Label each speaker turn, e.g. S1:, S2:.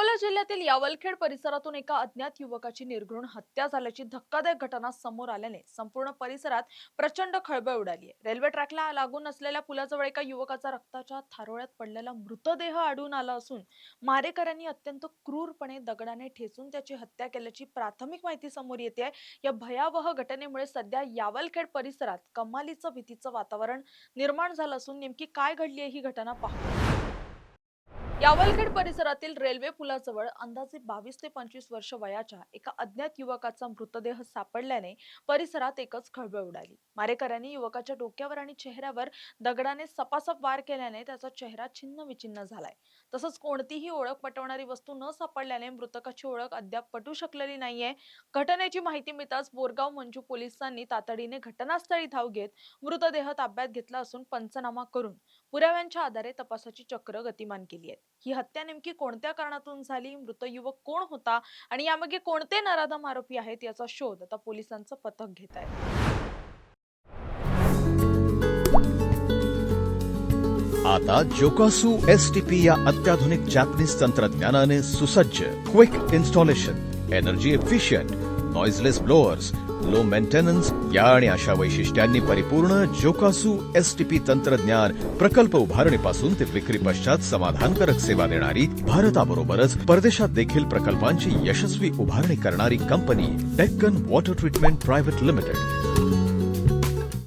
S1: अकोला जिल्ह्यातील यावलखेड परिसरातून एका अज्ञात युवकाची निर्घृण हत्या झाल्याची धक्कादायक घटना समोर आल्याने संपूर्ण परिसरात प्रचंड खळबळ उडाली आहे। रेल्वे ट्रॅकला लागून असलेल्या पुलाजवळ एका युवकाचा रक्ताच्या थारोळ्यात पडलेला मृतदेह आढळून आला असून मारेकऱ्यांनी अत्यंत क्रूरपणे दगडाने ठेचून त्याची हत्या केल्याची प्राथमिक माहिती समोर येते आहे। या भयावह घटनेमुळे सध्या यावलखेड परिसरात कमालीचं भीतीचं वातावरण निर्माण झालं असून नेमकी काय घडली आहे ही घटना पाहू। यावलखेड परिसरातील रेल्वे पुलाजवळ अंदाजे 22 ते 25 वर्ष वयाच्या एका अज्ञात युवकाचा मृतदेह सापडल्याने परिसरात एकच खळबळ उडाली। मारेकऱ्यांनी युवकाच्या डोक्यावर आणि चेहऱ्यावर दगडाने सपासप वार केल्याने त्याचा चेहरा छिन्न विचिन्न झालाय। तसंच कोणतीही ओळख पटवणारी वस्तू न सापडल्याने मृतकाची ओळख अद्याप पटू शकलेली नाहीये। घटनेची माहिती मिळताच बोरगाव मंजू पोलिसांनी तातडीने घटनास्थळी धाव घेत मृतदेह ताब्यात घेतला असून पंचनामा करून पुराव्यांच्या आधारे तपासाची चक्र गतिमान केली आहे। ही हत्या नेमकी कोणत्या कारणातून झाली, मृत युवक कोण होता आणि यामागे कोणते नराधम आरोपी आहेत याचा शोध आता पोलिसांचं पथक घेत आहे।
S2: आता जोकासू एसटीपी या अत्याधुनिक जॅपनीज तंत्रज्ञानाने सुसज्ज quick installation, energy efficient, noiseless blowers, low maintenance या आणि अशा वैशिष्ट्यांनी परिपूर्ण जोकासू एसटीपी तंत्रज्ञान प्रकल्प उभारणीपासून ते विक्री पश्चात समाधानकारक सेवा देणारी भारताबरोबरच परदेशात देखील प्रकल्पांची यशस्वी उभारणी करणारी company Deccan water treatment private limited.